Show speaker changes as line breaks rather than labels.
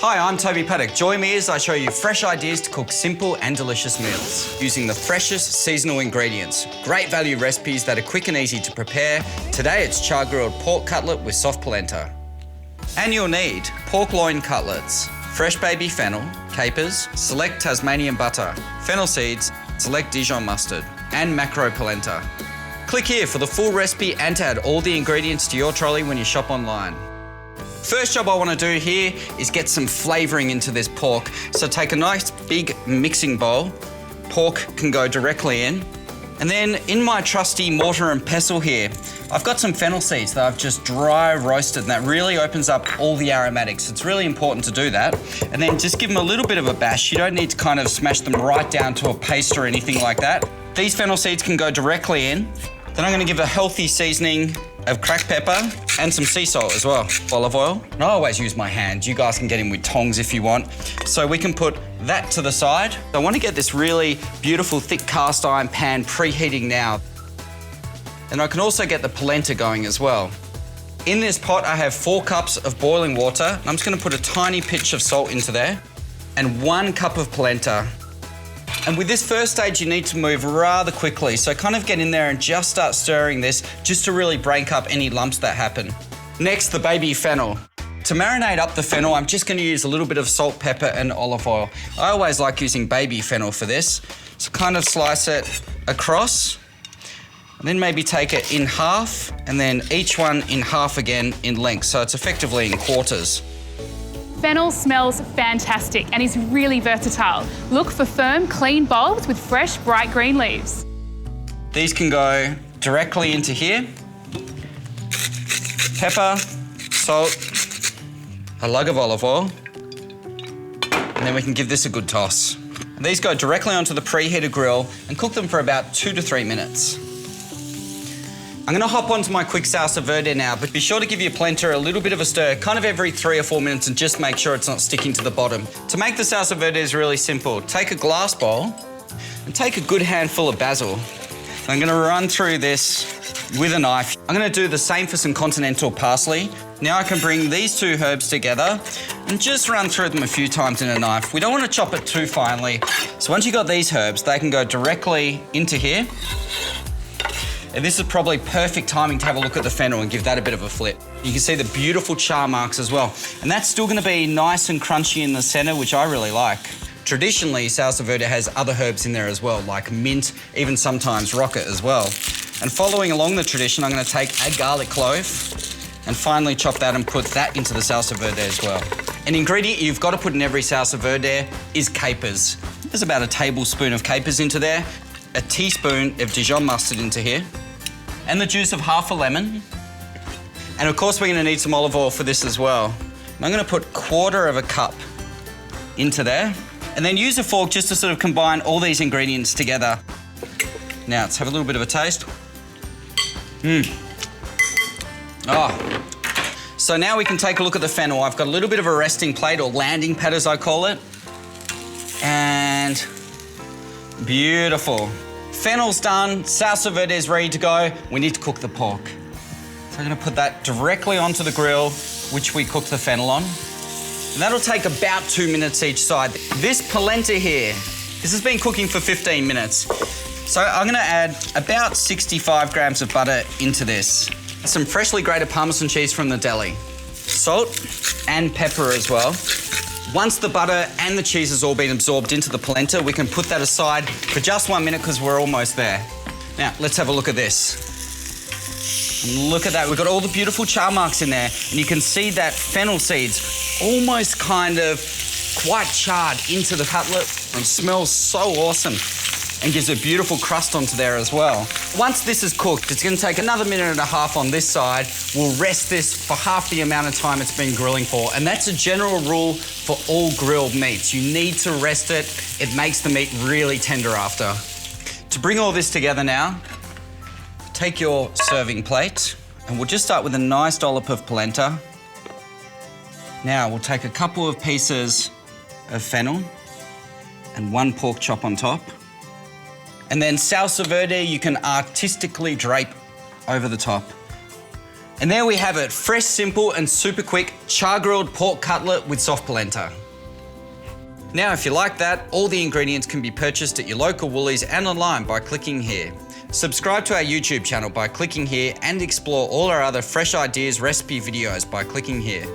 Hi, I'm Toby Paddock. Join me as I show you fresh ideas to cook simple and delicious meals using the freshest seasonal ingredients. Great value recipes that are quick and easy to prepare. Today it's char-grilled pork cutlet with soft polenta. And you'll need pork loin cutlets, fresh baby fennel, capers, select Tasmanian butter, fennel seeds, select Dijon mustard, and macro polenta. Click here for the full recipe and to add all the ingredients to your trolley when you shop online. First job I want to do here is get some flavouring into this pork. So take a nice big mixing bowl. Pork can go directly in. And then in my trusty mortar and pestle here, I've got some fennel seeds that I've just dry roasted, and that really opens up all the aromatics. It's really important to do that. And then just give them a little bit of a bash. You don't need to kind of smash them right down to a paste or anything like that. These fennel seeds can go directly in. Then I'm going to give a healthy seasoning of cracked pepper and some sea salt as well. Olive oil. And I always use my hand. You guys can get in with tongs if you want. So we can put that to the side. I want to get this really beautiful thick cast iron pan preheating now. And I can also get the polenta going as well. In this pot, I have 4 cups of boiling water. I'm just going to put a tiny pinch of salt into there and 1 cup of polenta. And with this first stage, you need to move rather quickly. So kind of get in there and just start stirring this just to really break up any lumps that happen. Next, the baby fennel. To marinate up the fennel, I'm just going to use a little bit of salt, pepper, and olive oil. I always like using baby fennel for this. So kind of slice it across, and then maybe take it in half, and then each one in half again in length. So it's effectively in quarters.
Fennel smells fantastic and is really versatile. Look for firm, clean bulbs with fresh, bright green leaves.
These can go directly into here. Pepper, salt, a lug of olive oil, and then we can give this a good toss. And these go directly onto the preheated grill and cook them for about 2 to 3 minutes. I'm going to hop onto my quick salsa verde now, but be sure to give your polenta a little bit of a stir, kind of every 3 or 4 minutes, and just make sure it's not sticking to the bottom. To make the salsa verde is really simple. Take a glass bowl and take a good handful of basil. I'm going to run through this with a knife. I'm going to do the same for some continental parsley. Now I can bring these 2 herbs together and just run through them a few times in a knife. We don't want to chop it too finely. So once you've got these herbs, they can go directly into here. And this is probably perfect timing to have a look at the fennel and give that a bit of a flip. You can see the beautiful char marks as well. And that's still going to be nice and crunchy in the centre, which I really like. Traditionally, salsa verde has other herbs in there as well, like mint, even sometimes rocket as well. And following along the tradition, I'm going to take a garlic clove and finally chop that and put that into the salsa verde as well. An ingredient you've got to put in every salsa verde is capers. There's about a tablespoon of capers into there, a teaspoon of Dijon mustard into here, and the juice of half a lemon. And of course, we're going to need some olive oil for this as well. And I'm going to put 1/4 cup into there, and then use a fork just to sort of combine all these ingredients together. Now, let's have a little bit of a taste. Oh. So now we can take a look at the fennel. I've got a little bit of a resting plate, or landing pad as I call it. And beautiful. Fennel's done, salsa verde is ready to go. We need to cook the pork. So I'm going to put that directly onto the grill, which we cooked the fennel on. And that'll take about 2 minutes each side. This polenta here, this has been cooking for 15 minutes. So I'm going to add about 65 grams of butter into this. Some freshly grated Parmesan cheese from the deli. Salt and pepper as well. Once the butter and the cheese has all been absorbed into the polenta, we can put that aside for just 1 minute because we're almost there. Now, let's have a look at this. And look at that, we've got all the beautiful char marks in there, and you can see that fennel seeds almost kind of quite charred into the cutlet, and smells so awesome and gives a beautiful crust onto there as well. Once this is cooked, it's going to take another 1.5 minutes on this side. We'll rest this for half the amount of time it's been grilling for, and that's a general rule for all grilled meats. You need to rest it. It makes the meat really tender after. To bring all this together now, take your serving plate, and we'll just start with a nice dollop of polenta. Now we'll take a couple of pieces of fennel and 1 pork chop on top. And then salsa verde you can artistically drape over the top. And there we have it, fresh, simple and super quick char-grilled pork cutlet with soft polenta. Now, if you like that, all the ingredients can be purchased at your local Woolies and online by clicking here. Subscribe to our YouTube channel by clicking here and explore all our other fresh ideas recipe videos by clicking here.